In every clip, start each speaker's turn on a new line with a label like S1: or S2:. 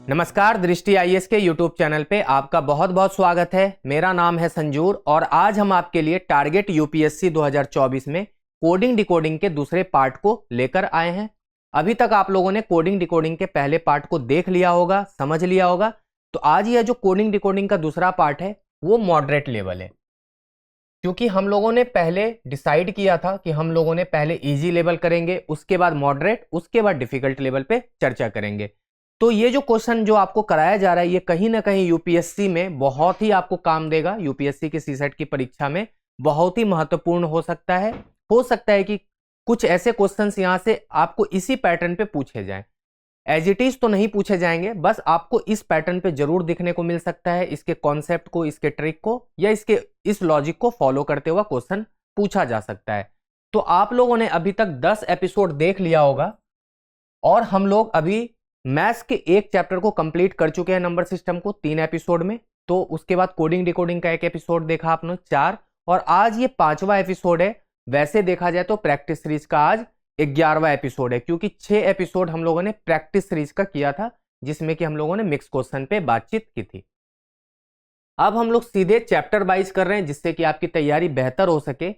S1: नमस्कार, दृष्टि आईएएस के यूट्यूब चैनल पे आपका बहुत बहुत स्वागत है। मेरा नाम है संजूर और आज हम आपके लिए टारगेट यूपीएससी 2024 में कोडिंग डिकोडिंग के दूसरे पार्ट को लेकर आए हैं। अभी तक आप लोगों ने कोडिंग डिकोडिंग के पहले पार्ट को देख लिया होगा, समझ लिया होगा। तो आज यह जो कोडिंग डिकोडिंग का दूसरा पार्ट है वो मॉडरेट लेवल है, क्योंकि हम लोगों ने पहले डिसाइड किया था कि हम लोगों ने पहले इजी लेवल करेंगे, उसके बाद मॉडरेट, उसके बाद डिफिकल्ट लेवल पे चर्चा करेंगे। तो ये जो क्वेश्चन जो आपको कराया जा रहा है ये कहीं ना कहीं यूपीएससी में बहुत ही आपको काम देगा। यूपीएससी के सीसेट की परीक्षा में बहुत ही महत्वपूर्ण हो सकता है। हो सकता है कि कुछ ऐसे क्वेश्चंस यहां से आपको इसी पैटर्न पे पूछे जाएं। एज इट इज तो नहीं पूछे जाएंगे, बस आपको इस पैटर्न पे जरूर दिखने को मिल सकता है। इसके कॉन्सेप्ट को, इसके ट्रिक को या इसके इस लॉजिक को फॉलो करते हुआ क्वेश्चन पूछा जा सकता है। तो आप लोगों ने अभी तक 10 एपिसोड देख लिया होगा और हम लोग अभी मैथ्स के एक चैप्टर को कंप्लीट कर चुके हैं, नंबर सिस्टम को 3 एपिसोड में। तो उसके बाद कोडिंग डिकोडिंग का एक एपिसोड देखा आपने 4, और आज ये 5वां एपिसोड है। वैसे देखा जाए तो प्रैक्टिस सीरीज का आज 11वां एपिसोड है, क्योंकि 6 एपिसोड हम लोगों ने प्रैक्टिस सीरीज का किया था, जिसमें कि हम लोगों ने मिक्स क्वेश्चन पे बातचीत की थी। अब हम लोग सीधे चैप्टर वाइज कर रहे हैं, जिससे कि आपकी तैयारी बेहतर हो सके।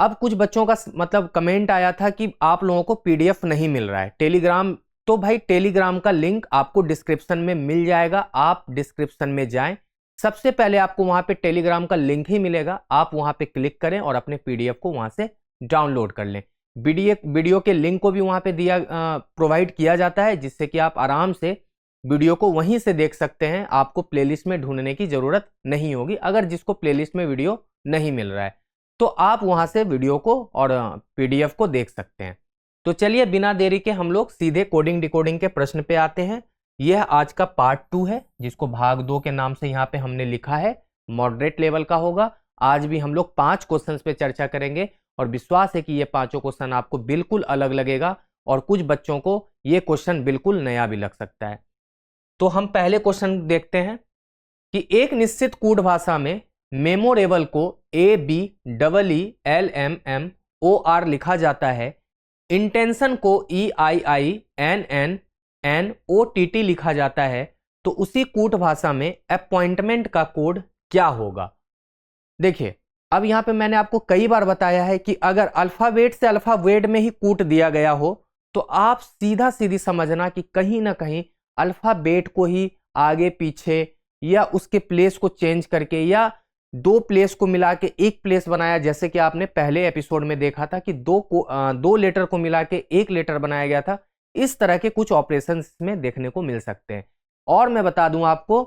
S1: अब कुछ बच्चों का मतलब कमेंट आया था कि आप लोगों को पीडीएफ नहीं मिल रहा है टेलीग्राम। तो भाई टेलीग्राम का लिंक आपको डिस्क्रिप्शन में मिल जाएगा, आप डिस्क्रिप्शन में जाएं। सबसे पहले आपको वहां पे टेलीग्राम का लिंक ही मिलेगा, आप वहां पे क्लिक करें और अपने पीडीएफ को वहां से डाउनलोड कर लें। वीडियो के लिंक को भी वहां पे प्रोवाइड किया जाता है, जिससे कि आप आराम से वीडियो को वहीं से देख सकते हैं। आपको प्लेलिस्ट में ढूंढने की जरूरत नहीं होगी, अगर जिसको प्लेलिस्ट में वीडियो नहीं मिल रहा है तो आप वहां से वीडियो को और पीडीएफ को देख सकते हैं। तो चलिए बिना देरी के हम लोग सीधे कोडिंग डिकोडिंग के प्रश्न पे आते हैं। यह आज का पार्ट 2 है, जिसको भाग 2 के नाम से यहाँ पे हमने लिखा है। मॉडरेट लेवल का होगा। आज भी हम लोग 5 क्वेश्चन पे चर्चा करेंगे और विश्वास है कि ये 5 क्वेश्चन आपको बिल्कुल अलग लगेगा और कुछ बच्चों को ये क्वेश्चन बिल्कुल नया भी लग सकता है। तो हम पहले क्वेश्चन देखते हैं कि एक निश्चित कोड भाषा में मेमोरेबल को ABEELMMOR लिखा जाता है, इंटेंशन को EIINNNOTT लिखा जाता है, तो उसी कूट भाषा में अपॉइंटमेंट का कोड क्या होगा। देखिए, अब यहां पे मैंने आपको कई बार बताया है कि अगर अल्फाबेट से अल्फाबेट में ही कूट दिया गया हो तो आप सीधा सीधी समझना कि कहीं ना कहीं अल्फाबेट को ही आगे पीछे या उसके प्लेस को चेंज करके या 2 प्लेस को मिला के एक प्लेस बनाया, जैसे कि आपने पहले एपिसोड में देखा था कि 2 लेटर को मिला के एक लेटर बनाया गया था। इस तरह के कुछ ऑपरेशन में देखने को मिल सकते हैं। और मैं बता दूं आपको,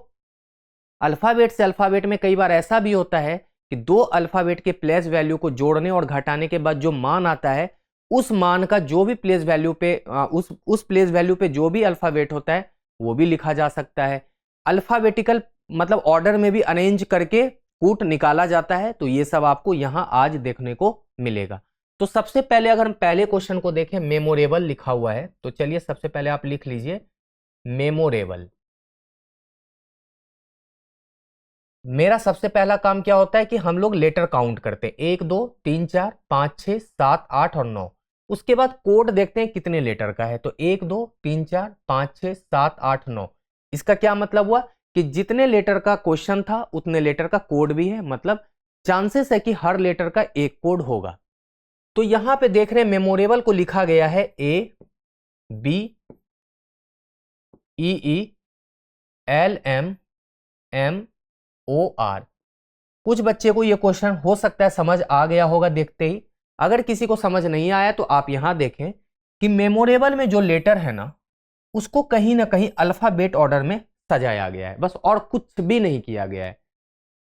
S1: अल्फाबेट से अल्फाबेट में कई बार ऐसा भी होता है कि 2 अल्फाबेट के प्लेस वैल्यू को जोड़ने और घटाने के बाद जो मान आता है, उस मान का जो भी प्लेस वैल्यू पे उस प्लेस वैल्यू पे जो भी अल्फाबेट होता है वो भी लिखा जा सकता है। अल्फाबेटिकल मतलब ऑर्डर में भी अरेंज करके कूट निकाला जाता है। तो ये सब आपको यहां आज देखने को मिलेगा। तो सबसे पहले अगर हम पहले क्वेश्चन को देखें, मेमोरेबल लिखा हुआ है, तो चलिए सबसे पहले आप लिख लीजिए मेमोरेबल। मेरा सबसे पहला काम क्या होता है कि हम लोग लेटर काउंट करते हैं, 1 2 3 4 5 6 7 8 और 9। उसके बाद कोड देखते हैं कितने लेटर का है, तो 1 2 3 4 5 6 7 8 9। इसका क्या मतलब हुआ कि जितने लेटर का क्वेश्चन था उतने लेटर का कोड भी है, मतलब चांसेस है कि हर लेटर का एक कोड होगा। तो यहां पे देख रहे हैं मेमोरेबल को लिखा गया है ABEELMMOR। कुछ बच्चे को यह क्वेश्चन हो सकता है समझ आ गया होगा देखते ही। अगर किसी को समझ नहीं आया तो आप यहां देखें कि मेमोरेबल में जो लेटर है ना, उसको कहीं ना कहीं अल्फाबेट ऑर्डर में सजाया गया है, बस, और कुछ भी नहीं किया गया है।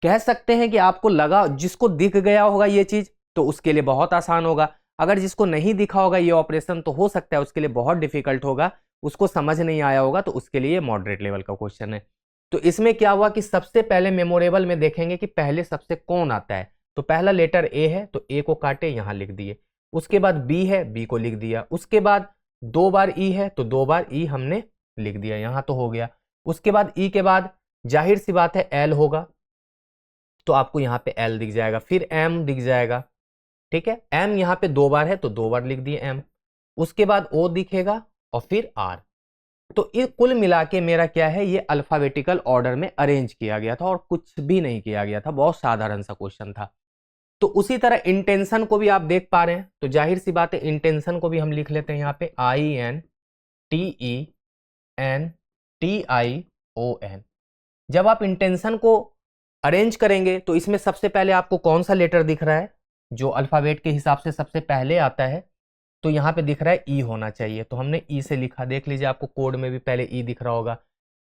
S1: कह सकते हैं कि आपको लगा, जिसको दिख गया होगा ये चीज तो उसके लिए बहुत आसान होगा। अगर जिसको नहीं दिखा होगा ये ऑपरेशन तो हो सकता है उसके लिए बहुत डिफिकल्ट होगा, उसको समझ नहीं आया होगा, तो उसके लिए मॉडरेट लेवल का क्वेश्चन है। तो इसमें क्या हुआ कि सबसे पहले मेमोरेबल में देखेंगे कि पहले सबसे कौन आता है। तो पहला लेटर ए है तो ए को काटे, यहां लिख दिए। उसके बाद बी है, बी को लिख दिया। उसके बाद 2 बार ई है तो 2 बार ई हमने लिख दिया, यहां तो हो गया। उसके बाद ई के बाद जाहिर सी बात है एल होगा, तो आपको यहां पे एल दिख जाएगा। फिर एम दिख जाएगा, ठीक है। एम यहां पे 2 बार है तो 2 बार लिख दिए एम। उसके बाद ओ दिखेगा और फिर आर। तो ये कुल मिला के मेरा क्या है, ये अल्फाबेटिकल ऑर्डर में अरेंज किया गया था और कुछ भी नहीं किया गया था, बहुत साधारण सा क्वेश्चन था। तो उसी तरह इंटेंशन को भी आप देख पा रहे हैं, तो जाहिर सी बात है इंटेंशन को भी हम लिख लेते हैं यहाँ पे INTENTION। जब आप इंटेंशन को अरेंज करेंगे तो इसमें सबसे पहले आपको कौन सा लेटर दिख रहा है, जो अल्फाबेट के हिसाब से सबसे पहले आता है, तो यहाँ पे दिख रहा है ई होना चाहिए, तो हमने ई से लिखा। देख लीजिए आपको कोड में भी पहले ई दिख रहा होगा।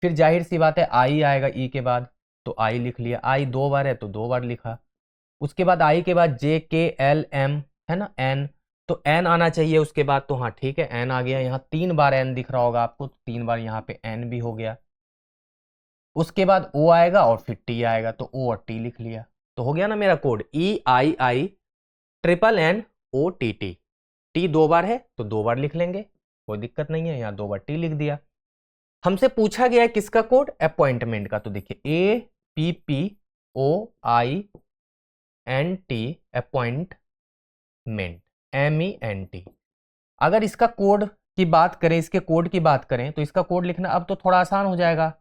S1: फिर जाहिर सी बात है आई आएगा ई के बाद, तो आई लिख लिया। आई 2 बार है तो 2 बार लिखा। उसके बाद आई के बाद JKLM है ना, एन, तो एन आना चाहिए उसके बाद, तो हाँ ठीक है एन आ गया। यहाँ 3 बार एन दिख रहा होगा आपको, 3 बार यहाँ पे एन भी हो गया। उसके बाद ओ आएगा और फिर टी आएगा, तो ओ और टी लिख लिया। तो हो गया ना मेरा कोड EIINNOTT। टी 2 बार है तो 2 बार लिख लेंगे, कोई दिक्कत नहीं है। यहाँ 2 बार टी लिख दिया। हमसे पूछा गया है किसका कोड, अपॉइंटमेंट का। तो देखिए APPOINT अपॉइंटमेंट, MENT। अगर इसका कोड की बात करें, इसके कोड की बात करें, तो इसका कोड लिखना अब तो थोड़ा आसान हो जाएगा।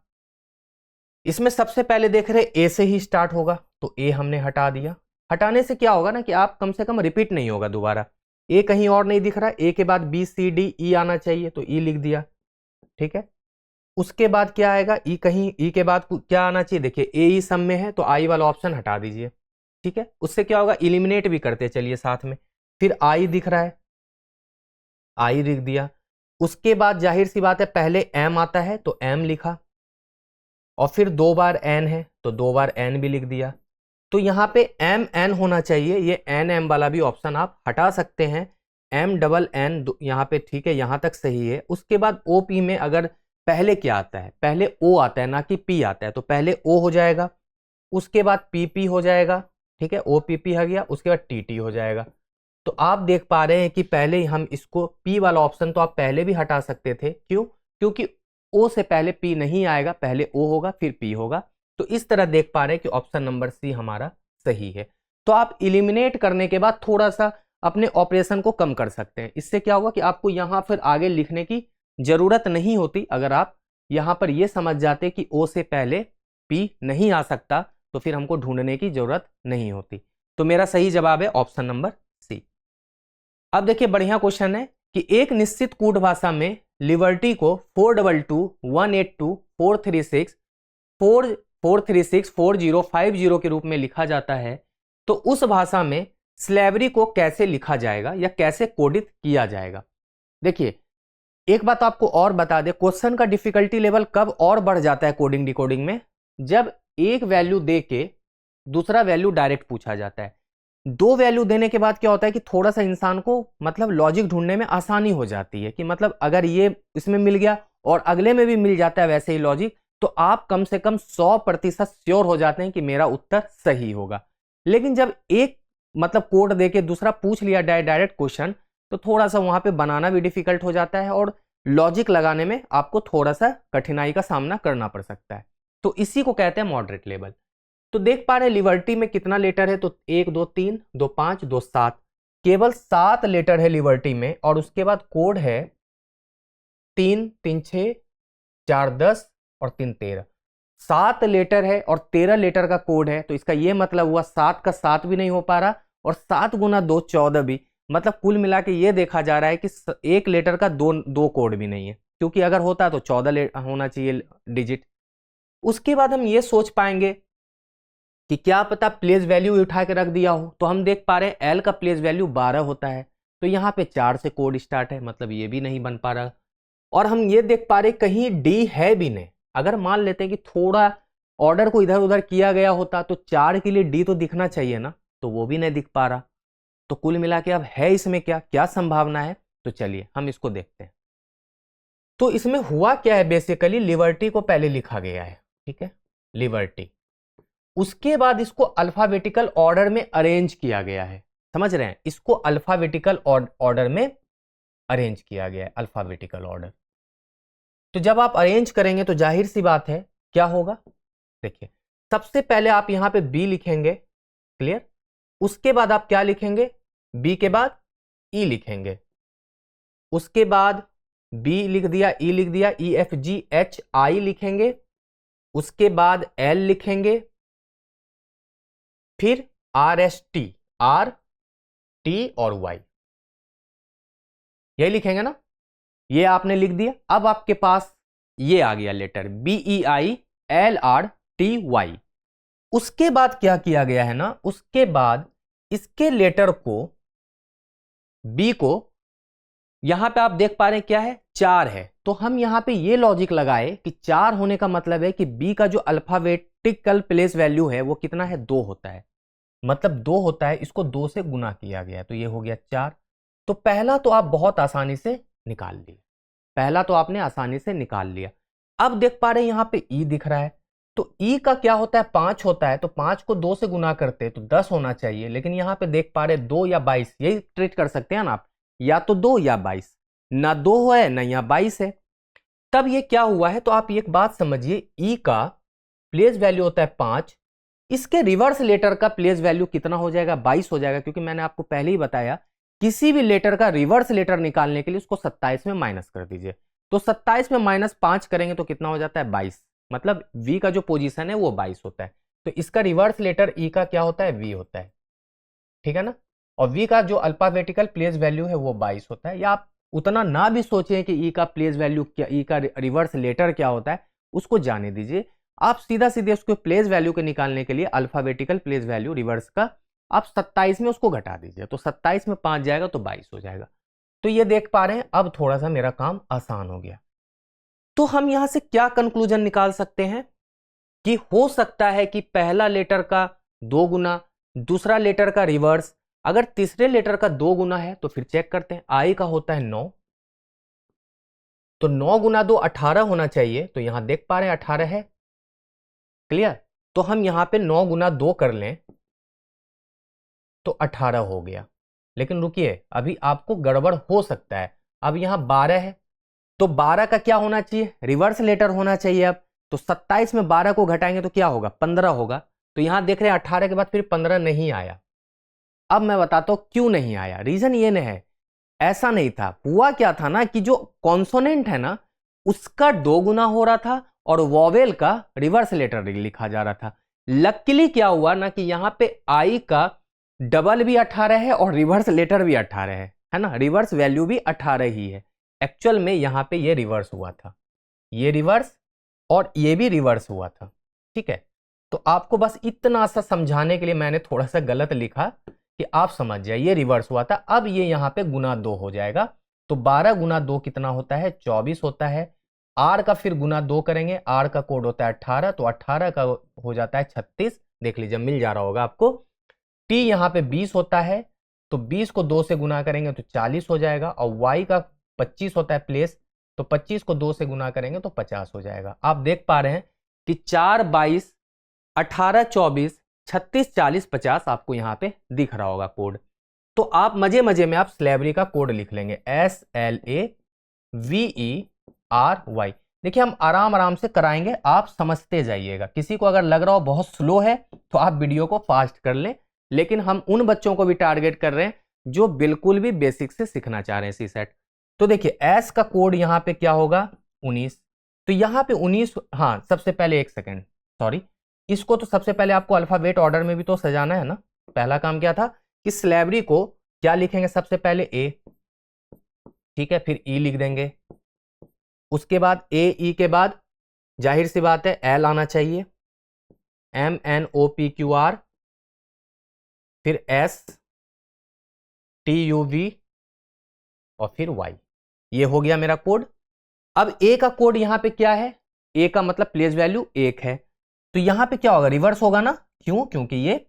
S1: इसमें सबसे पहले देख रहे ए से ही स्टार्ट होगा, तो ए हमने हटा दिया। हटाने से क्या होगा ना कि आप कम से कम रिपीट नहीं होगा दोबारा। ए कहीं और नहीं दिख रहा, ए के बाद BCDE आना चाहिए, तो ई लिख दिया, ठीक है। उसके बाद क्या आएगा, ई कहीं, ई के बाद क्या आना चाहिए, देखिए AE सम में है तो आई वाला ऑप्शन हटा दीजिए, ठीक है। उससे क्या होगा, इलिमिनेट भी करते चलिए साथ में। फिर आई दिख रहा है, आई लिख दिया। उसके बाद जाहिर सी बात है पहले एम आता है तो एम लिखा, और फिर 2 बार एन है तो 2 बार एन भी लिख दिया। तो यहाँ पे MN होना चाहिए, ये NM वाला भी ऑप्शन आप हटा सकते हैं। MNN यहाँ पे ठीक है, यहाँ तक सही है। उसके बाद OP में अगर पहले क्या आता है, पहले O आता है ना कि P आता है, तो पहले O हो जाएगा, उसके बाद PP हो जाएगा, ठीक है, OPP हो गया, उसके बाद TT हो जाएगा। तो आप देख पा रहे हैं कि पहले हम इसको P वाला ऑप्शन तो आप पहले भी हटा सकते थे, क्यों, क्योंकि O से पहले P नहीं आएगा, पहले O होगा फिर P होगा। तो इस तरह देख पा रहे हैं कि ऑप्शन नंबर C हमारा सही है। तो आप इलिमिनेट करने के बाद थोड़ा सा अपने ऑपरेशन को कम कर सकते हैं। इससे क्या होगा कि आपको यहाँ फिर आगे लिखने की जरूरत नहीं होती। अगर आप यहाँ पर ये समझ जाते कि O से पहले P नहीं आ सकता, तो फिर हमको ढूंढने की जरूरत नहीं होती। तो मेरा सही जवाब है ऑप्शन नंबर C। अब देखिए बढ़िया क्वेश्चन है कि एक निश्चित कूट भाषा में लिबर्टी को 422-182-436-4050 के रूप में लिखा जाता है, तो उस भाषा में स्लेवरी को कैसे लिखा जाएगा या कैसे कोडित किया जाएगा। देखिए एक बात आपको और बता दे, क्वेश्चन का डिफिकल्टी लेवल कब और बढ़ जाता है कोडिंग डिकोडिंग में, जब एक वैल्यू दे के दूसरा वैल्यू डायरेक्ट पूछा जाता है। 2 वैल्यू देने के बाद क्या होता है कि थोड़ा सा इंसान को मतलब लॉजिक ढूंढने में आसानी हो जाती है, कि मतलब अगर ये इसमें मिल गया और अगले में भी मिल जाता है वैसे ही लॉजिक, तो आप कम से कम 100% श्योर हो जाते हैं कि मेरा उत्तर सही होगा। लेकिन जब एक मतलब कोड देके दूसरा पूछ लिया डायरेक्ट क्वेश्चन, तो थोड़ा सा वहां पे बनाना भी डिफिकल्ट हो जाता है और लॉजिक लगाने में आपको थोड़ा सा कठिनाई का सामना करना पड़ सकता है। तो इसी को कहते हैं मॉडरेट लेवल। तो देख पा रहे हैं लिबर्टी में कितना लेटर है, तो 1 2 3 2 5 2 7, केवल 7 लेटर है लिबर्टी में। और उसके बाद कोड है 3 3 6 4 10 और 3 13, 7 लेटर है और 13 लेटर का कोड है। तो इसका ये मतलब हुआ 7 का 7 भी नहीं हो पा रहा और 7 गुना 2 14 भी, मतलब कुल मिला के ये देखा जा रहा है कि एक लेटर का दो कोड भी नहीं है, क्योंकि अगर होता तो 14 होना चाहिए डिजिट। उसके बाद हम ये सोच पाएंगे कि क्या पता प्लेस वैल्यू उठा के रख दिया हो, तो हम देख पा रहे हैं एल का प्लेस वैल्यू 12 होता है, तो यहाँ पे 4 से कोड स्टार्ट है, मतलब ये भी नहीं बन पा रहा। और हम ये देख पा रहे कहीं डी है भी नहीं। अगर मान लेते हैं कि थोड़ा ऑर्डर को इधर उधर किया गया होता तो 4 के लिए डी तो दिखना चाहिए ना, तो वो भी नहीं दिख पा रहा। तो कुल मिला के अब है इसमें क्या क्या संभावना है, तो चलिए हम इसको देखते हैं। तो इसमें हुआ क्या है, बेसिकली लिबर्टी को पहले लिखा गया है, ठीक है, लिबर्टी। उसके बाद इसको अल्फाबेटिकल ऑर्डर में अरेंज किया गया है, समझ रहे हैं, इसको अल्फाबेटिकल ऑर्डर में अरेंज किया गया है, अल्फाबेटिकल ऑर्डर। तो जब आप अरेंज करेंगे तो जाहिर सी बात है क्या होगा, देखिए सबसे पहले आप यहां पे बी लिखेंगे, क्लियर। उसके बाद आप क्या लिखेंगे, बी के बाद ई लिखेंगे, उसके बाद बी लिख दिया, ई लिख दिया, E F G H I लिखेंगे, उसके बाद एल लिखेंगे, फिर R S T, R T और वाई, यही लिखेंगे ना। ये आपने लिख दिया। अब आपके पास ये आ गया letter B E I L R T Y. उसके बाद क्या किया गया है ना, उसके बाद इसके लेटर को, बी को, यहां पे आप देख पा रहे हैं क्या है, 4 है। तो हम यहां पे ये लॉजिक लगाए कि 4 होने का मतलब है कि बी का जो अल्फाबेटिकल प्लेस वैल्यू है वो कितना है, 2 होता है। मतलब 2 होता है, इसको 2 से गुना किया गया, तो ये हो गया 4। तो पहला तो आप बहुत आसानी से निकाल लिए, पहला तो आपने आसानी से निकाल लिया। अब देख पा रहे हैं यहां पे ई दिख रहा है, तो ई का क्या होता है, 5 होता है। तो 5 को 2 से गुना करते तो 10 होना चाहिए, लेकिन यहां पे देख पा रहे 2 या 22, यही ट्रीट कर सकते हैं ना आप, या तो 2 या 22, ना 2 है ना या 22 है। तब ये क्या हुआ है, तो आप एक बात समझिए, ई का प्लेस वैल्यू होता है 5, इसके रिवर्स लेटर का प्लेस वैल्यू कितना हो जाएगा, 22 हो जाएगा। क्योंकि मैंने आपको पहले ही बताया, किसी भी लेटर का रिवर्स लेटर निकालने के लिए उसको 27 में माइनस कर दीजिए। तो 27 में -5 करेंगे तो कितना हो जाता है, 22। मतलब v का जो पोजीशन है वो 22 होता है। तो इसका रिवर्स लेटर e का क्या होता है, v होता है, ठीक है ना। और v का जो अल्फाबेटिकल प्लेस वैल्यू है वो 22 होता है। या आप उतना ना भी सोचें कि e का प्लेस वैल्यू क्या, e का रिवर्स लेटर क्या होता है, उसको जाने दीजिए। आप सीधा सीधे उसको प्लेस वैल्यू के निकालने के लिए अल्फाबेटिकल प्लेस वैल्यू रिवर्स का आप 27 में उसको घटा दीजिए, तो 27 में 5 जाएगा तो 22 हो जाएगा। तो ये देख पा रहे हैं, अब थोड़ा सा मेरा काम आसान हो गया। तो हम यहां से क्या कंक्लूजन निकाल सकते हैं कि हो सकता है कि पहला लेटर का 2 गुना, दूसरा लेटर का रिवर्स, अगर तीसरे लेटर का 2 गुना है तो फिर चेक करते हैं। आई का होता है 9, तो 9 गुना 2 18 होना चाहिए। तो यहां देख पा रहे हैं 18 है, क्लियर। तो हम यहां पे 9 गुना 2 कर लें तो 18 हो गया। लेकिन रुकिए, अभी आपको गड़बड़ हो सकता है। अब यहां 12 है, तो 12 का क्या होना चाहिए, रिवर्स लेटर होना चाहिए। अब तो 27 में 12 को घटाएंगे तो क्या होगा, 15 होगा। तो यहां देख रहे हैं 18 के बाद फिर 15 नहीं आया। अब मैं बताता हूं क्यों नहीं आया। रीजन ये नहीं है, ऐसा नहीं था, हुआ क्या था ना कि जो कॉन्सोनेंट है ना उसका 2 गुना हो रहा था और वॉवेल का रिवर्स लेटर लिखा जा रहा था। लकीली क्या हुआ ना कि यहां पे आई का डबल भी 18 है और रिवर्स लेटर भी 18 है ना, रिवर्स वैल्यू भी 18 ही है। एक्चुअल में यहां पे ये रिवर्स हुआ था, ये रिवर्स और ये भी रिवर्स हुआ था, ठीक है। तो आपको बस इतना सा समझाने के लिए मैंने थोड़ा सा गलत लिखा कि आप समझ जाइए, ये रिवर्स हुआ था। अब ये यहां पे गुना 2 हो जाएगा, तो 12 गुना 2 कितना होता है, 24 होता है। आर का फिर गुना 2 करेंगे, आर का कोड होता है 18, तो 18 का हो जाता है 36, देख लीजिए मिल जा रहा होगा आपको। टी यहाँ पे 20 होता है, तो 20 को 2 से गुना करेंगे तो 40 हो जाएगा। और वाई का 25 होता है प्लेस, तो 25 को 2 से गुना करेंगे तो 50 हो जाएगा। आप देख पा रहे हैं कि 4, 22, 18, 24, 36, 40, 50 आपको यहाँ पे दिख रहा होगा कोड। तो आप मजे मजे में आप स्लैबरी का कोड लिख लेंगे, SLAVERY। देखिए हम आराम आराम से कराएंगे, आप समझते जाइएगा। किसी को अगर लग रहा हो बहुत स्लो है तो आप वीडियो को फास्ट कर लें, लेकिन हम उन बच्चों को भी टारगेट कर रहे हैं जो बिल्कुल भी बेसिक से सीखना चाह रहे हैं सीसेट। तो देखिए एस का कोड यहां पे क्या होगा, 19। तो यहां पे 19, हाँ सबसे पहले एक सेकेंड, सॉरी, इसको तो सबसे पहले आपको अल्फाबेट ऑर्डर में भी तो सजाना है ना। पहला काम क्या था कि स्लैबरी को क्या लिखेंगे, सबसे पहले ए, ठीक है, फिर ई लिख देंगे। उसके बाद ए ई के बाद जाहिर सी बात है एल आना चाहिए, MNOPQR, फिर STUV और फिर Y। ये हो गया मेरा कोड। अब ए का कोड यहां पे क्या है, ए का मतलब प्लेस वैल्यू 1 है, तो यहां पे क्या होगा, रिवर्स होगा ना। क्यों, क्योंकि ये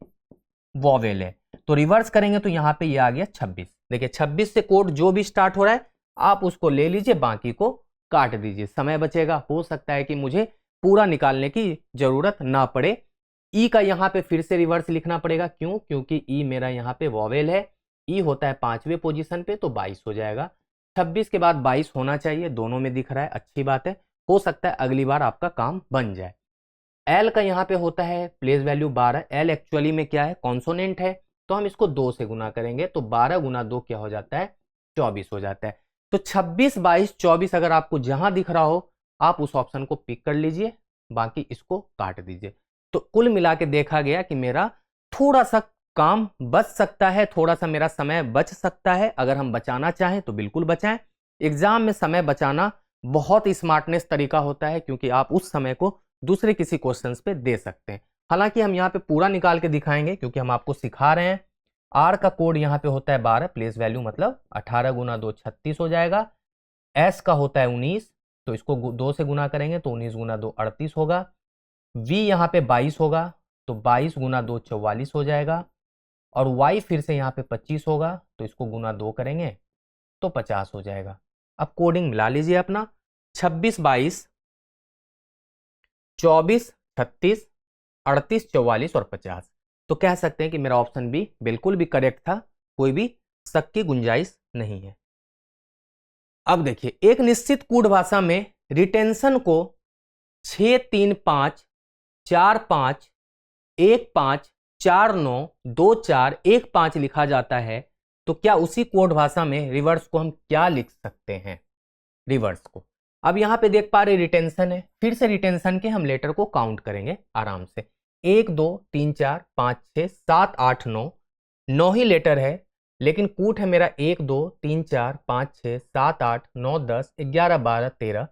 S1: वॉवेल है। तो रिवर्स करेंगे तो यहां पे ये आ गया 26। देखिए 26 से कोड जो भी स्टार्ट हो रहा है आप उसको ले लीजिए, बाकी को काट दीजिए, समय बचेगा। हो सकता है कि मुझे पूरा निकालने की जरूरत ना पड़े। ई का यहां पे फिर से रिवर्स लिखना पड़ेगा, क्यों, क्योंकि ई मेरा यहां पे वॉवेल है। ई होता है 5वें पोजीशन पे, तो 22 हो जाएगा। 26 के बाद 22 होना चाहिए, दोनों में दिख रहा है, अच्छी बात है। हो सकता है अगली बार आपका काम बन जाए। एल का यहाँ पे होता है प्लेस वैल्यू 12। एल एक्चुअली में क्या है, कॉन्सोनेंट है, तो हम इसको 2 से गुना करेंगे, तो 12 गुना 2 क्या हो जाता है, 24 हो जाता है। तो 26, 22, 24 अगर आपको जहां दिख रहा हो आप उस ऑप्शन को पिक कर लीजिए, बाकी इसको काट दीजिए। तो कुल मिला के देखा गया कि मेरा थोड़ा सा काम बच सकता है, थोड़ा सा मेरा समय बच सकता है। अगर हम बचाना चाहें तो बिल्कुल बचाएं। एग्जाम में समय बचाना बहुत स्मार्टनेस तरीका होता है, क्योंकि आप उस समय को दूसरे किसी क्वेश्चंस पे दे सकते हैं। हालांकि हम यहाँ पे पूरा निकाल के दिखाएंगे, क्योंकि हम आपको सिखा रहे हैं। आर का कोड यहाँ पे होता है 12, प्लेस वैल्यू मतलब 18 गुना 2 36 हो जाएगा। एस का होता है 19, तो इसको 2 से गुना करेंगे तो 19 गुना 2 38 होगा। वी यहाँ पे 22 होगा, तो 22 गुना 2 44 हो जाएगा। और वाई फिर से यहाँ पे 25 होगा, तो इसको गुना 2 करेंगे तो 50 हो जाएगा। अब कोडिंग मिला लीजिए अपना, 26 22 24 36 38 44 और 50। तो कह सकते हैं कि मेरा ऑप्शन बी बिल्कुल भी करेक्ट था, कोई भी शक की गुंजाइश नहीं है। अब देखिए, एक निश्चित कोड भाषा में रिटेंशन को 6 3 5 4 5 1 5 4 9 2 4 1 5 लिखा जाता है, तो क्या उसी कोड भाषा में रिवर्स को हम क्या लिख सकते हैं? रिवर्स को अब यहां पे देख पा रहे रिटेंशन है, फिर से रिटेंशन के हम लेटर को काउंट करेंगे आराम से। 1 2 3 4 5 6 7 8 9, 9 ही लेटर है, लेकिन कूट है मेरा 1 2 3 4 5 6 7 8 9 10 11 12 13।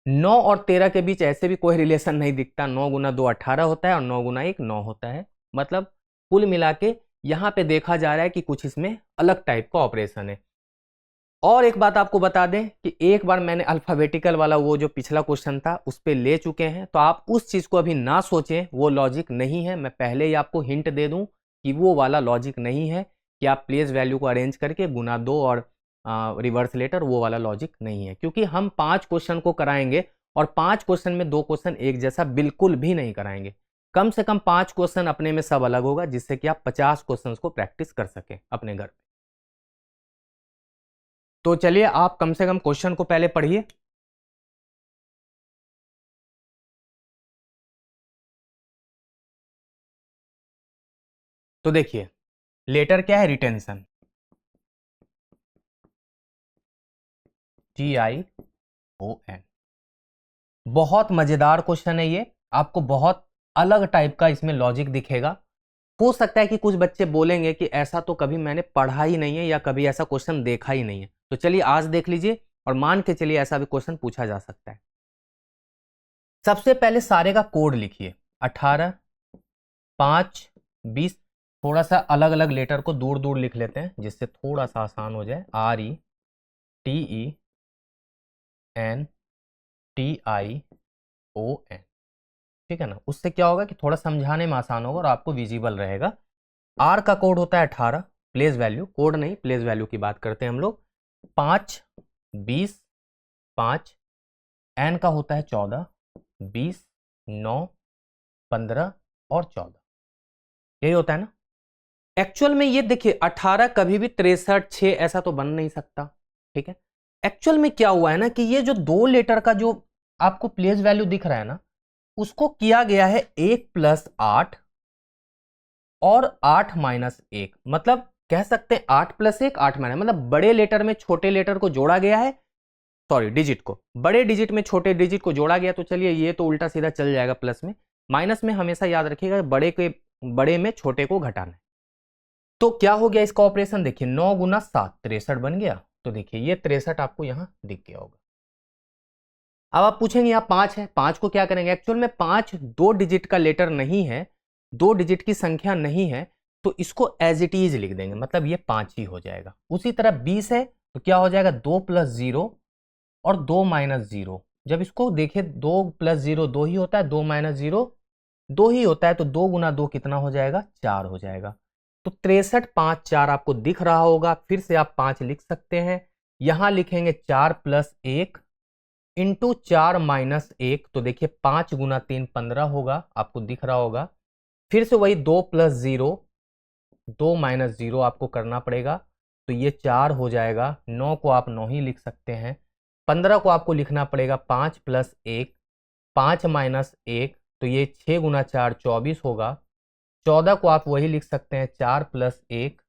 S1: 9 और 13 के बीच ऐसे भी कोई रिलेशन नहीं दिखता। 9 गुना 2 18 होता है और 9 गुना 1 9 होता है। मतलब कुल मिला के यहाँ पे देखा जा रहा है कि कुछ इसमें अलग टाइप का ऑपरेशन है। और एक बात आपको बता दें कि एक बार मैंने अल्फाबेटिकल वाला वो जो पिछला क्वेश्चन था उस पर ले चुके हैं, तो आप उस चीज को अभी ना सोचें, वो लॉजिक नहीं है। मैं पहले ही आपको हिंट दे दूं कि वो वाला लॉजिक नहीं है कि आप प्लेस वैल्यू को अरेंज करके गुना 2 और रिवर्स लेटर, वो वाला लॉजिक नहीं है। क्योंकि हम 5 क्वेश्चन को कराएंगे और 5 क्वेश्चन में 2 क्वेश्चन एक जैसा बिल्कुल भी नहीं कराएंगे। कम से कम 5 क्वेश्चन अपने में सब अलग होगा, जिससे कि आप 50 क्वेश्चन को प्रैक्टिस कर सकें अपने घर पे। तो चलिए आप कम से कम क्वेश्चन को पहले पढ़िए। तो देखिए, लेटर क्या है? Retention, TION। बहुत मजेदार क्वेश्चन है ये, आपको बहुत अलग टाइप का इसमें लॉजिक दिखेगा। हो सकता है कि कुछ बच्चे बोलेंगे कि ऐसा तो कभी मैंने पढ़ा ही नहीं है या कभी ऐसा क्वेश्चन देखा ही नहीं है। तो चलिए आज देख लीजिए और मान के चलिए ऐसा भी क्वेश्चन पूछा जा सकता है। सबसे पहले सारे का कोड लिखिए, 18 5 20। थोड़ा सा अलग अलग लेटर को दूर दूर लिख लेते हैं जिससे थोड़ा सा आसान हो जाए। RETENTION, ठीक है ना। उससे क्या होगा कि थोड़ा समझाने में आसान होगा और आपको विजिबल रहेगा। आर का कोड होता है 18, प्लेस वैल्यू, कोड नहीं प्लेस वैल्यू की बात करते हैं हम लोग। 5 20 5, एन का होता है 14 20 9 15 और 14, यही होता है ना। एक्चुअल में ये देखिए 18 कभी भी 63 6 ऐसा तो बन नहीं सकता, ठीक है। एक्चुअल में क्या हुआ है ना कि ये जो 2 लेटर का जो आपको प्लेस वैल्यू दिख रहा है ना, उसको किया गया है 1 + 8 और 8 - 1। मतलब कह सकते हैं 8 + 1 8 - मतलब बड़े लेटर में छोटे लेटर को जोड़ा गया है, सॉरी डिजिट को, बड़े डिजिट में छोटे डिजिट को जोड़ा गया। तो चलिए ये तो उल्टा सीधा चल जाएगा प्लस में। माइनस में हमेशा याद रखिएगा बड़े में छोटे को घटाना है। तो क्या हो गया इसका ऑपरेशन? देखिए 9 गुना 7 63 बन गया। तो देखिए ये 63 आपको यहां दिख गया होगा। अब आप पूछेंगे यहाँ 5 है, 5 को क्या करेंगे? एक्चुअल में 5 2 डिजिट का लेटर नहीं है, 2 डिजिट की संख्या नहीं है, तो इसको एज इट इज लिख देंगे, मतलब ये 5 ही हो जाएगा। उसी तरह 20 है तो क्या हो जाएगा? 2 + 0 और 2 - 0। जब इसको देखिए 2 + 0 2 ही होता है, 2 - 0 2 ही होता है, तो 2 गुना 2 कितना हो जाएगा? 4 हो जाएगा। तो 63 5 4 आपको दिख रहा होगा। फिर से आप 5 लिख सकते हैं, यहां लिखेंगे 4 + 1 इंटू 4 - 1। तो देखिए 5 गुना 3 15 होगा, आपको दिख रहा होगा। फिर से वही 2 + 0 2 - 0 आपको करना पड़ेगा, तो ये 4 हो जाएगा। 9 को आप 9 ही लिख सकते हैं। 15 को आपको लिखना पड़ेगा 5 + 1 5 - 1, तो ये 6 गुना 4 24 होगा। 14 को आप वही लिख सकते हैं 4 + 1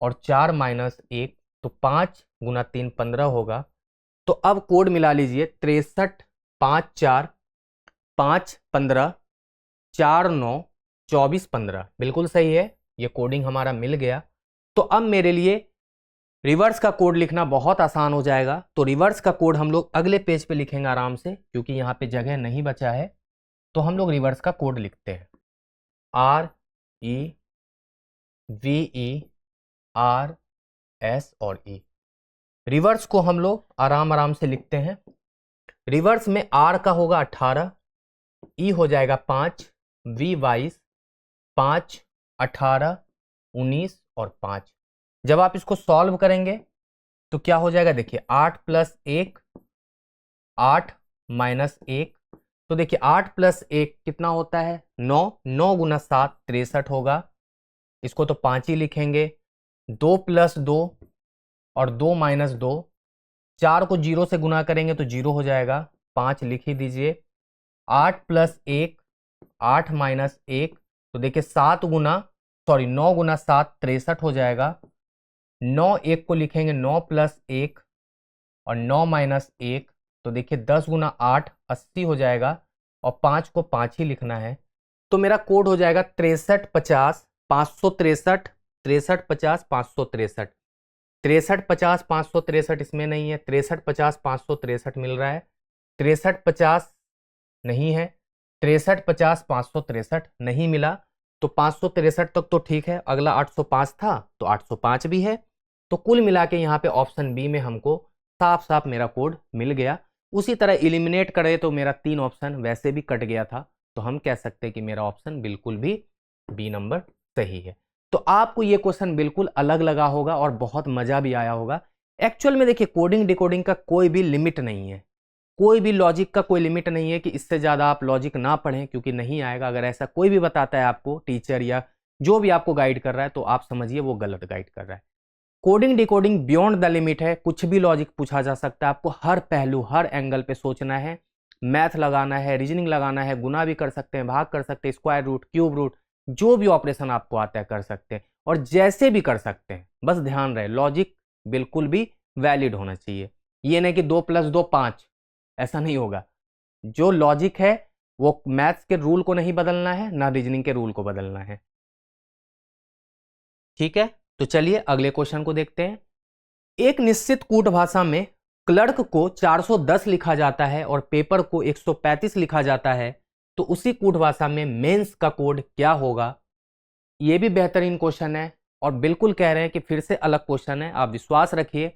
S1: और 4 - 1, तो 5 गुना 3 15 होगा। तो अब कोड मिला लीजिए 63 5 4 5 15 4 9 24 15, बिल्कुल सही है, ये कोडिंग हमारा मिल गया। तो अब मेरे लिए रिवर्स का कोड लिखना बहुत आसान हो जाएगा। तो रिवर्स का कोड हम लोग अगले पेज पे लिखेंगे आराम से, क्योंकि यहाँ पे जगह नहीं बचा है। तो हम लोग रिवर्स का कोड लिखते हैं, REVERS और E। रिवर्स को हम लोग आराम आराम से लिखते हैं। रिवर्स में R का होगा 18, E हो जाएगा 5, V 22, 5 18 19 और 5। जब आप इसको सॉल्व करेंगे तो क्या हो जाएगा, देखिए 8 + 1 8 - 1। तो देखिए 8 + 1 कितना होता है, 9। 9 × 7 63 होगा, इसको तो 5 ही लिखेंगे। 2 + 2 और 2 - 2, 4 को 0 से गुना करेंगे तो 0 हो जाएगा, 5 लिख ही दीजिए। 8 + 1 8 - 1, तो देखिए 9 × 7 63 हो जाएगा। 9 1 को लिखेंगे 9 + 1 और 9 - 1, तो देखिए 10 × 8 80 हो जाएगा, और 5 को 5 ही लिखना है। तो मेरा कोड हो जाएगा 63 50 563, 63 50 563। 63 50 563 इसमें नहीं है, 63 50 563 मिल रहा है, 63 50 नहीं है, 63 50 563 नहीं मिला। तो 563 तक तो ठीक है, अगला 805 था तो 805 भी है। तो कुल मिला के यहाँ पे ऑप्शन बी में हमको साफ साफ मेरा कोड मिल गया। उसी तरह इलिमिनेट करे तो मेरा 3 ऑप्शन वैसे भी कट गया था, तो हम कह सकते हैं कि मेरा ऑप्शन बिल्कुल भी बी नंबर सही है। तो आपको ये क्वेश्चन बिल्कुल अलग लगा होगा और बहुत मजा भी आया होगा। एक्चुअल में देखिए कोडिंग डिकोडिंग का कोई भी लिमिट नहीं है, कोई भी लॉजिक का कोई लिमिट नहीं है कि इससे ज़्यादा आप लॉजिक ना पढ़ें, क्योंकि नहीं आएगा। अगर ऐसा कोई भी बताता है आपको, टीचर या जो भी आपको गाइड कर रहा है, तो आप समझिए वो गलत गाइड कर रहा है। Coding decoding beyond the limit है, कुछ भी लॉजिक पूछा जा सकता है। आपको हर पहलू हर एंगल पे सोचना है, मैथ लगाना है, रीजनिंग लगाना है, गुना भी कर सकते हैं, भाग कर सकते हैं, स्क्वायर रूट, क्यूब रूट, जो भी ऑपरेशन आपको आता है कर सकते हैं, और जैसे भी कर सकते हैं। बस ध्यान रहे लॉजिक बिल्कुल भी वैलिड होना चाहिए। ये नहीं कि 2 + 2 5, ऐसा नहीं होगा। जो लॉजिक है वो मैथ्स के रूल को नहीं बदलना है, ना रीजनिंग के रूल को बदलना है। ठीक है, तो चलिए अगले क्वेश्चन को देखते हैं। एक निश्चित कूट भाषा में क्लर्क को 410 लिखा जाता है और पेपर को 135 लिखा जाता है, तो उसी कूट भाषा में मेंस का कोड क्या होगा। यह भी बेहतरीन क्वेश्चन है, और बिल्कुल कह रहे हैं कि फिर से अलग क्वेश्चन है। आप विश्वास रखिए,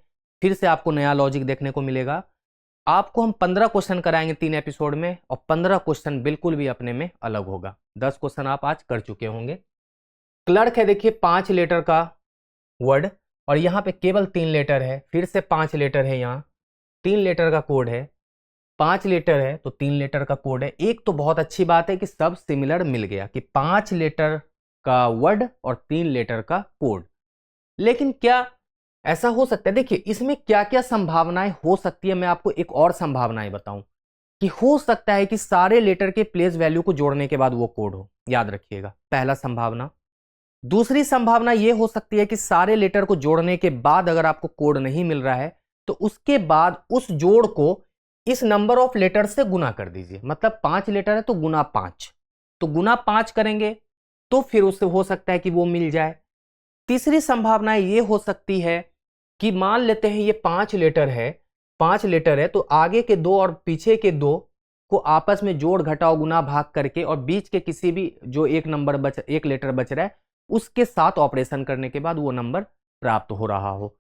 S1: फिर से आपको नया लॉजिक देखने को मिलेगा। आपको हम 15 क्वेश्चन कराएंगे 3 एपिसोड में, और 15 क्वेश्चन बिल्कुल भी अपने में अलग होगा। 10 क्वेश्चन आप आज कर चुके होंगे। क्लर्क है, देखिए 5 लेटर का वर्ड, और यहाँ पे केवल 3 लेटर है, फिर से 5 लेटर है, यहाँ 3 लेटर का कोड है। 5 लेटर है तो 3 लेटर का कोड है। एक तो बहुत अच्छी बात है कि सब सिमिलर मिल गया, कि 5 लेटर का वर्ड और 3 लेटर का कोड। लेकिन क्या ऐसा हो सकता है, देखिए इसमें क्या क्या संभावनाएं हो सकती है, मैं आपको एक और संभावनाएं बताऊं कि हो सकता है कि सारे लेटर के प्लेस वैल्यू को जोड़ने के बाद वो कोड हो। याद रखिएगा, पहला संभावना। दूसरी संभावना यह हो सकती है कि सारे लेटर को जोड़ने के बाद अगर आपको कोड नहीं मिल रहा है, तो उसके बाद उस जोड़ को इस नंबर ऑफ लेटर से गुना कर दीजिए। मतलब 5 लेटर है तो गुना 5, तो गुना 5 करेंगे तो फिर उससे हो सकता है कि वो मिल जाए। तीसरी संभावना यह हो सकती है कि मान लेते हैं ये 5 लेटर है, 5 लेटर है, तो आगे के 2 और पीछे के 2 को आपस में जोड़ घटाओ गुना भाग करके, और बीच के किसी भी जो एक लेटर बच रहा है उसके साथ ऑपरेशन करने के बाद वो नंबर प्राप्त हो रहा हो।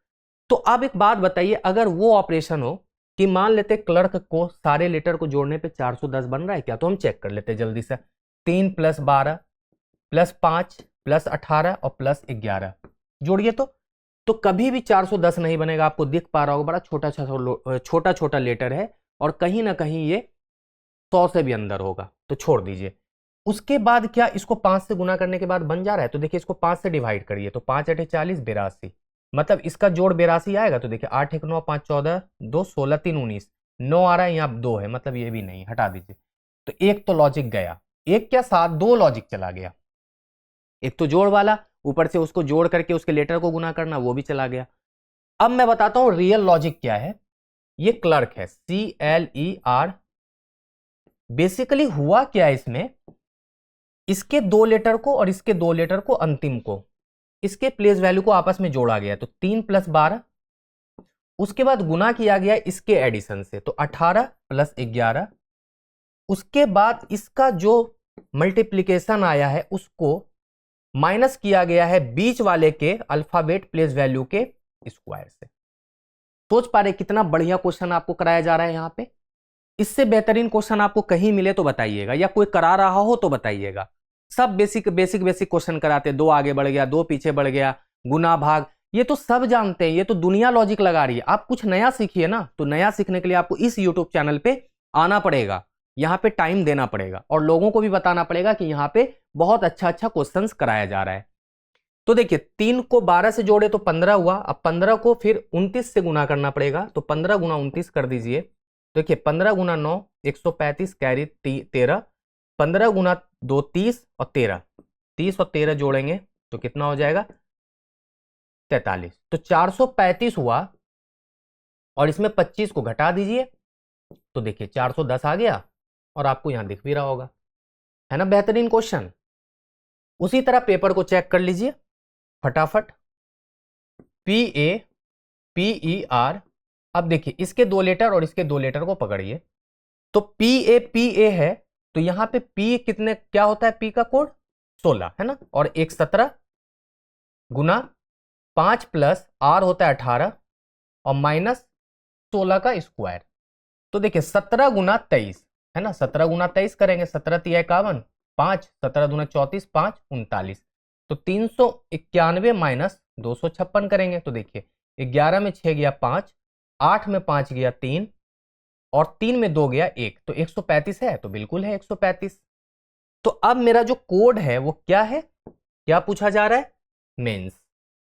S1: तो अब एक बात बताइए, अगर वो ऑपरेशन हो कि मान लेते क्लर्क को सारे लेटर को जोड़ने पे 410 बन रहा है क्या, तो हम चेक कर लेते जल्दी से। 3 + 12 + 5 + 18 और +11 जोड़िए तो कभी भी 410 नहीं बनेगा। आपको दिख पा रहा होगा, बड़ा छोटा छोटा लेटर है, और कहीं ना कहीं ये 100 से भी अंदर होगा, तो छोड़ दीजिए। उसके बाद क्या इसको 5 से गुना करने के बाद बन जा रहा है, तो देखिए इसको 5 से डिवाइड करिए, तो 5 × 8 = 40, 82, मतलब इसका जोड़ 82 आएगा। तो देखिए 8 × 1 = 9, 5 × 14, 2 × 16, 3 × 19, 9 आ रहा है, यहाँ 2 है, मतलब ये भी नहीं, हटा दीजिए। तो एक तो लॉजिक गया, एक क्या साथ 2 लॉजिक चला गया। एक तो जोड़ वाला, ऊपर से उसको जोड़ करके उसके लेटर को गुना करना, वो भी चला गया। अब मैं बताता हूं रियल लॉजिक क्या है। ये क्लर्क है, CLER। बेसिकली हुआ क्या है इसमें, इसके 2 लेटर को और इसके 2 लेटर को, अंतिम को, इसके प्लेस वैल्यू को आपस में जोड़ा गया, तो 3 + 12। उसके बाद गुना किया गया इसके एडिशन से, तो 18 + 11। उसके बाद इसका जो मल्टीप्लीकेशन आया है उसको माइनस किया गया है बीच वाले के अल्फाबेट प्लेस वैल्यू के स्क्वायर से। सोच पा रहे कितना बढ़िया क्वेश्चन आपको कराया जा रहा है यहाँ पे। इससे बेहतरीन क्वेश्चन आपको कहीं मिले तो बताइएगा, या कोई करा रहा हो तो बताइएगा। सब बेसिक बेसिक बेसिक क्वेश्चन कराते, 2 आगे बढ़ गया, 2 पीछे बढ़ गया, गुना भाग, ये तो सब जानते हैं, ये तो दुनिया लॉजिक लगा रही है। आप कुछ नया सीखिए ना, तो नया सीखने के लिए आपको इस यूट्यूब चैनल पे आना पड़ेगा, यहाँ पे टाइम देना पड़ेगा और लोगों को भी बताना पड़ेगा कि यहाँ पे बहुत अच्छा अच्छा क्वेश्चन कराया जा रहा है। तो देखिए 3 को 12 से जोड़े तो 15 हुआ, अब 15 को फिर 29 से गुना करना पड़ेगा, तो 15 × 29 कर दीजिए। देखिए 15 × 9 135 कैरी 13, 15 × 2 30 और 13, 30 और 13 जोड़ेंगे तो कितना हो जाएगा 43, तो 435 हुआ। और इसमें 25 को घटा दीजिए तो देखिए 410 आ गया और आपको यहां दिख भी रहा होगा, है ना बेहतरीन क्वेश्चन। उसी तरह पेपर को चेक कर लीजिए फटाफट, PAPER। अब देखिए इसके 2 लेटर और इसके 2 लेटर को पकड़िए, तो PAPA है, तो यहां पे P कितने क्या होता है, P का कोड 16 है ना, और 1 17 गुना 5 + R होता है 18 और माइनस 16 का स्क्वायर। तो देखिए 17 × 23 है ना, 17 × 23 करेंगे, 17 × 3 = 51, 5 17 दूना 34, 5 39, तो 391 माइनस 256 करेंगे, तो देखिए 11 में 6 गया 5, 8 में 5 गया 3 और 3 में 2 गया 1, तो 135 है, तो बिल्कुल है 135। तो अब मेरा जो कोड है वो क्या है, क्या पूछा जा रहा है, मेंस।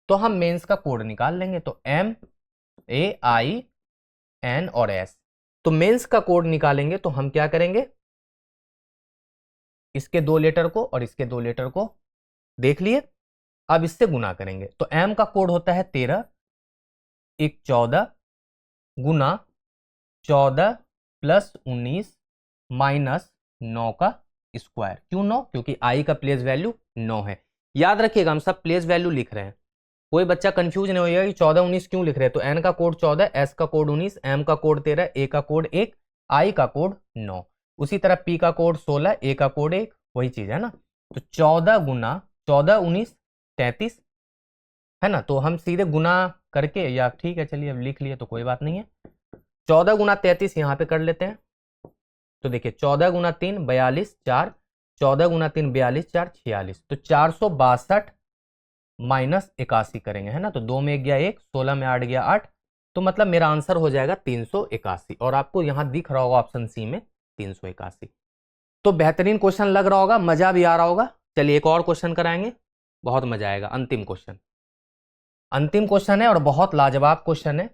S1: तो हम मेंस का कोड निकाल लेंगे, तो MAIN और S। तो मेंस का कोड निकालेंगे तो हम क्या करेंगे, इसके 2 लेटर को और इसके 2 लेटर को देख लिए, अब इससे गुना करेंगे, तो M का कोड होता है 13, 1 14 गुना 14 + 19 माइनस 9 का स्क्वायर। क्यों 9, क्योंकि I का प्लेस वैल्यू 9 है। याद रखिएगा हम सब प्लेस वैल्यू लिख रहे हैं, कोई बच्चा कंफ्यूज नहीं होगा कि 14 19 क्यों लिख रहे हैं। तो N का कोड 14, S का कोड 19, M का कोड 13, A का कोड 1, I का कोड 9। उसी तरह P का कोड 16, A का कोड 1, वही चीज है ना। तो 14 गुना 14 19 33 है ना, तो हम सीधे गुना करके, या ठीक है चलिए अब लिख लिए तो कोई बात नहीं है, 14 गुना 33 यहाँ पे कर लेते हैं। तो देखिए 14 गुना 3 42 4, 14 गुना 3 42 4 46, तो 462 माइनस 81 करेंगे, है ना, तो 2 में 1 गया 1, 16 में 8 गया 8, तो मतलब मेरा आंसर हो जाएगा 381। और आपको यहां दिख रहा होगा ऑप्शन सी में 381। तो बेहतरीन क्वेश्चन लग रहा होगा, मजा भी आ रहा होगा। चलिए एक और क्वेश्चन कराएंगे, बहुत मजा आएगा। अंतिम क्वेश्चन है और बहुत लाजवाब क्वेश्चन है।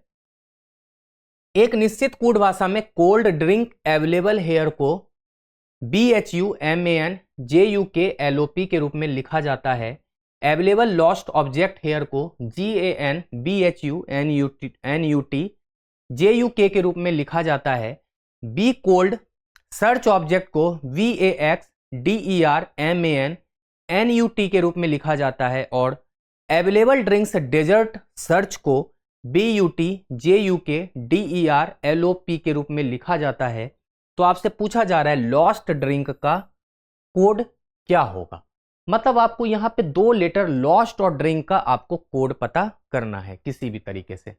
S1: एक निश्चित कूट भाषा में कोल्ड ड्रिंक अवेलेबल हेयर को BHUMANJUKLOP के रूप में लिखा जाता है। अवेलेबल लॉस्ट ऑब्जेक्ट हेयर को GANBHUNUTJUK के रूप में लिखा जाता है। बी कोल्ड सर्च ऑब्जेक्ट को VAXDERMANNUT के रूप में लिखा जाता है और अवेलेबल ड्रिंक्स डेजर्ट सर्च को BUTJUKDERLOP के रूप में लिखा जाता है। तो आपसे पूछा जा रहा है लॉस्ट ड्रिंक का कोड क्या होगा। मतलब आपको यहां पे 2 लेटर लॉस्ट और ड्रिंक का आपको कोड पता करना है किसी भी तरीके से।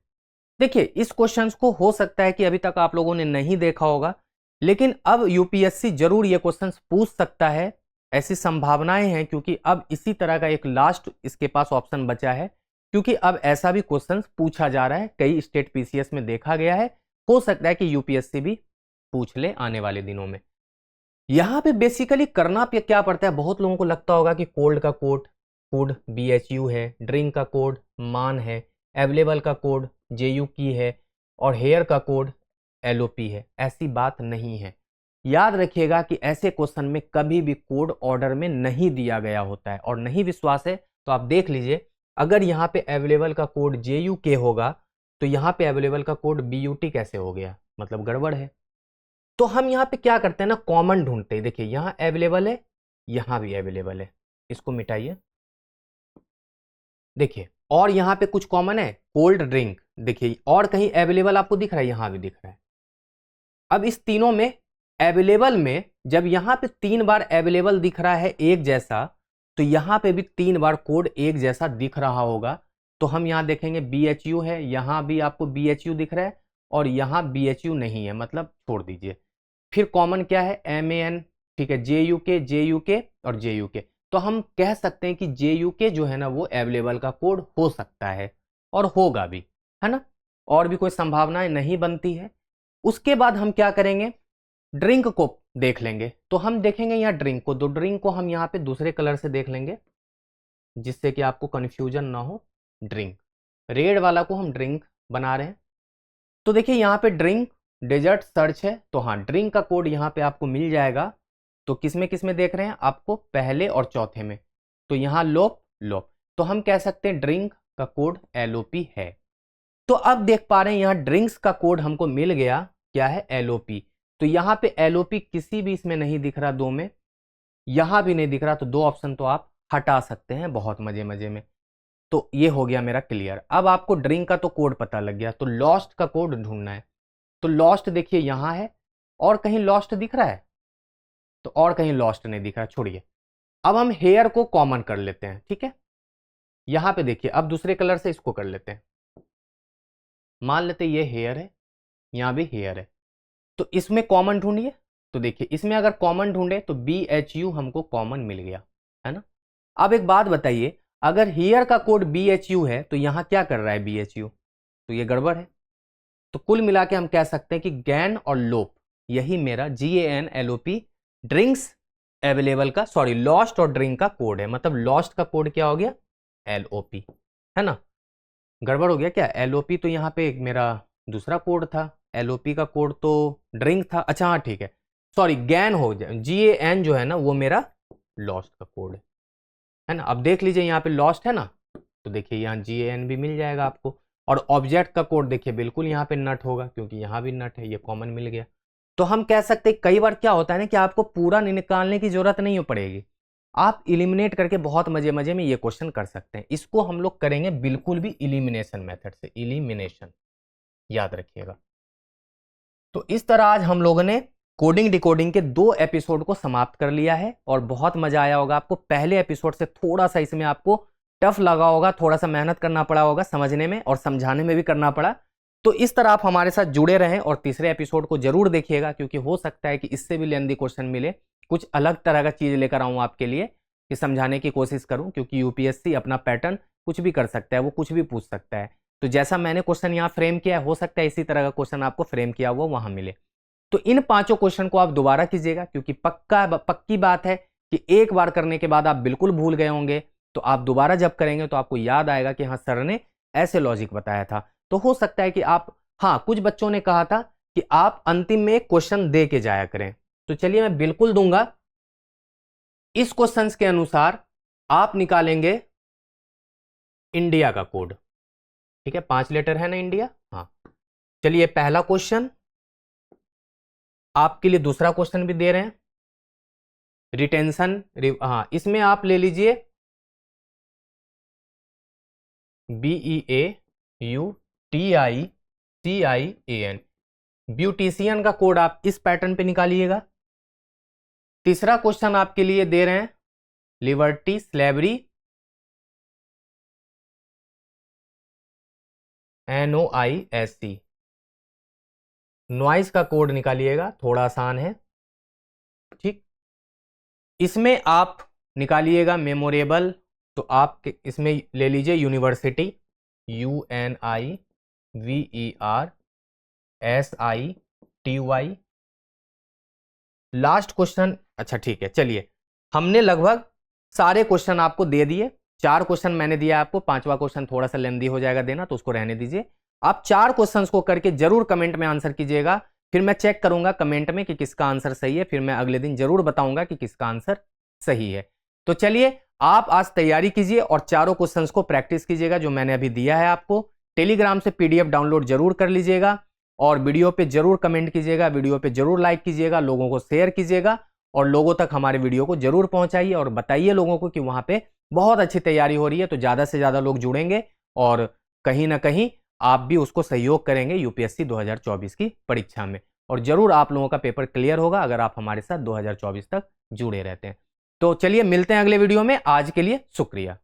S1: देखिए इस क्वेश्चंस को हो सकता है कि अभी तक आप लोगों ने नहीं देखा होगा, लेकिन अब यूपीएससी जरूर ये क्वेश्चंस पूछ सकता है, ऐसी संभावनाएं हैं, क्योंकि अब इसी तरह का एक लास्ट इसके पास ऑप्शन बचा है, क्योंकि अब ऐसा भी क्वेश्चंस पूछा जा रहा है, कई स्टेट पीसीएस में देखा गया है, हो सकता है कि यूपीएससी भी पूछ ले आने वाले दिनों में। यहां पे बेसिकली करना क्या पड़ता है, बहुत लोगों को लगता होगा कि कोल्ड का कोड BHU है, ड्रिंक का कोड मान है, अवेलेबल का कोड JU की है और हेयर का कोड LOP है। ऐसी बात नहीं है। याद रखिएगा कि ऐसे क्वेश्चन में कभी भी कोड ऑर्डर में नहीं दिया गया होता है, और नहीं विश्वास है तो आप देख लीजिए, अगर यहाँ पे अवेलेबल का कोड JUK होगा तो यहाँ पे अवेलेबल का कोड BUT कैसे हो गया, मतलब गड़बड़ है। तो हम यहाँ पे क्या करते हैं ना, कॉमन ढूंढते हैं। देखिए यहाँ अवेलेबल है, यहाँ भी अवेलेबल है, इसको मिटाइए। देखिए और यहाँ पे कुछ कॉमन है, कोल्ड ड्रिंक। देखिए और कहीं अवेलेबल आपको दिख रहा है, यहाँ भी दिख रहा है। अब इस तीनों में अवेलेबल में जब यहाँ पे 3 बार अवेलेबल दिख रहा है एक जैसा, तो यहाँ पे भी 3 बार कोड एक जैसा दिख रहा होगा। तो हम यहाँ देखेंगे BHU है, यहाँ भी आपको BHU दिख रहा है और यहाँ BHU नहीं है, मतलब छोड़ दीजिए। फिर कॉमन क्या है, MAN, ठीक है, JUK और JUK। तो हम कह सकते हैं कि JUK जो है ना वो अवेलेबल का कोड हो सकता है और होगा भी, है ना। और भी कोई संभावनाएं नहीं बनती है। उसके बाद हम क्या करेंगे, ड्रिंक को देख लेंगे। तो हम देखेंगे यहाँ ड्रिंक को, तो ड्रिंक को हम यहाँ पे दूसरे कलर से देख लेंगे जिससे कि आपको कंफ्यूजन ना हो। ड्रिंक रेड वाला को हम ड्रिंक बना रहे हैं। तो देखिए यहाँ पे ड्रिंक डेजर्ट सर्च है, तो हाँ ड्रिंक का कोड यहाँ पे आपको मिल जाएगा। तो किस में देख रहे हैं, आपको पहले और चौथे में। तो यहाँ लोप। तो हम कह सकते हैं ड्रिंक का कोड LOP है। तो अब देख पा रहे हैं यहाँ ड्रिंक्स का कोड हमको मिल गया, क्या है, LOP। तो यहाँ पे LOP किसी भी इसमें नहीं दिख रहा, 2 में, यहाँ भी नहीं दिख रहा। तो 2 ऑप्शन तो आप हटा सकते हैं बहुत मजे में। तो ये हो गया मेरा क्लियर। अब आपको ड्रिंक का तो कोड पता लग गया, तो लॉस्ट का कोड ढूंढना है। तो लॉस्ट देखिए यहाँ है, और कहीं लॉस्ट दिख रहा है, तो और कहीं लॉस्ट नहीं दिख रहा, छोड़िए। अब हम हेयर को कॉमन कर लेते हैं, ठीक है। यहाँ पे देखिए अब दूसरे कलर से इसको कर लेते हैं। मान लेते ये हेयर है, यहाँ भी हेयर है, तो इसमें कॉमन ढूंढिए। तो देखिए इसमें अगर कॉमन ढूंढे तो BHU हमको कॉमन मिल गया, है ना। अब एक बात बताइए, अगर हेयर का कोड BHU है तो यहाँ क्या कर रहा है BHU, तो ये गड़बड़ है। तो कुल मिला के हम कह सकते हैं कि गैन और लोप, यही मेरा GANLOP ड्रिंक्स अवेलेबल का, सॉरी लॉस्ट और ड्रिंक का कोड है। मतलब लॉस्ट का कोड क्या हो गया, LOP, है ना। गड़बड़ हो गया क्या, LOP तो यहाँ पे मेरा दूसरा कोड था, LOP का कोड तो ड्रिंक था। अच्छा हाँ ठीक है, सॉरी गैन हो जाए, GAN जो है ना वो मेरा लॉस्ट का कोड है ना। अब देख लीजिए यहाँ पे लॉस्ट है ना, तो देखिए यहाँ GAN भी मिल जाएगा आपको। और ऑब्जेक्ट का कोड देखिए बिल्कुल यहाँ पे नट होगा, क्योंकि यहाँ भी नट है, ये कॉमन मिल गया। तो हम कह सकते हैं कई बार क्या होता है ना कि आपको पूरा निकालने की जरूरत नहीं पड़ेगी, आप इलिमिनेट करके बहुत मजे में ये क्वेश्चन कर सकते हैं। इसको हम लोग करेंगे बिल्कुल भी इलिमिनेशन मेथड से, इलिमिनेशन याद रखिएगा। तो इस तरह आज हम लोगों ने कोडिंग डिकोडिंग के 2 एपिसोड को समाप्त कर लिया है और बहुत मजा आया होगा आपको। पहले एपिसोड से थोड़ा सा इसमें आपको टफ लगा होगा, थोड़ा सा मेहनत करना पड़ा होगा समझने में, और समझाने में भी करना पड़ा। तो इस तरह आप हमारे साथ जुड़े रहें और तीसरे एपिसोड को जरूर देखिएगा, क्योंकि हो सकता है कि इससे भी लेंदी क्वेश्चन मिले, कुछ अलग तरह का चीज लेकर आऊं आपके लिए, कि समझाने की कोशिश करूं। क्योंकि UPSC अपना पैटर्न कुछ भी कर सकता है, वो कुछ भी पूछ सकता है। तो जैसा मैंने क्वेश्चन यहाँ फ्रेम किया है, हो सकता है इसी तरह का क्वेश्चन आपको फ्रेम किया हुआ वहां मिले। तो इन 5 क्वेश्चन को आप दोबारा कीजिएगा, क्योंकि पक्की बात है कि एक बार करने के बाद आप बिल्कुल भूल गए होंगे। तो आप दोबारा जब करेंगे तो आपको याद आएगा कि हाँ सर ने ऐसे लॉजिक बताया था। तो हो सकता है कि आप, हाँ कुछ बच्चों ने कहा था कि आप अंतिम में एक क्वेश्चन दे के जाया करें, तो चलिए मैं बिल्कुल दूंगा। इस क्वेश्चन के अनुसार आप निकालेंगे इंडिया का कोड, ठीक है, 5 लेटर है ना इंडिया। हाँ चलिए पहला क्वेश्चन आपके लिए, दूसरा क्वेश्चन भी दे रहे हैं, रिटेंशन, हाँ इसमें आप ले लीजिए BEAUTICIAN, ब्यूटिशियन का कोड आप इस पैटर्न पे निकालिएगा। तीसरा क्वेश्चन आपके लिए दे रहे हैं लिबर्टी, स्लेवरी, NOISE, नॉइस का कोड निकालिएगा, थोड़ा आसान है, ठीक। इसमें आप निकालिएगा मेमोरेबल, तो आप इसमें ले लीजिए यूनिवर्सिटी, UNIVERSITY। लास्ट क्वेश्चन, अच्छा ठीक है, चलिए हमने लगभग सारे क्वेश्चन आपको दे दिए। 4 क्वेश्चन मैंने दिया आपको, 5वां क्वेश्चन थोड़ा सा लेंदी हो जाएगा देना, तो उसको रहने दीजिए। आप 4 क्वेश्चंस को करके जरूर कमेंट में आंसर कीजिएगा, फिर मैं चेक करूंगा कमेंट में कि किसका आंसर सही है, फिर मैं अगले दिन जरूर बताऊंगा कि किसका आंसर सही है। तो चलिए आप आज तैयारी कीजिए और चारों क्वेश्चंस को प्रैक्टिस कीजिएगा जो मैंने अभी दिया है आपको। टेलीग्राम से PDF डाउनलोड जरूर कर लीजिएगा और वीडियो पे जरूर कमेंट कीजिएगा, वीडियो पे जरूर लाइक कीजिएगा, लोगों को शेयर कीजिएगा और लोगों तक हमारे वीडियो को जरूर पहुंचाइए और बताइए लोगों को कि वहां पे बहुत अच्छी तैयारी हो रही है। तो ज़्यादा से ज़्यादा लोग जुड़ेंगे और कहीं ना कहीं आप भी उसको सहयोग करेंगे यूपीएससी 2024 की परीक्षा में, और जरूर आप लोगों का पेपर क्लियर होगा अगर आप हमारे साथ 2024 तक जुड़े रहते हैं। तो चलिए मिलते हैं अगले वीडियो में, आज के लिए शुक्रिया।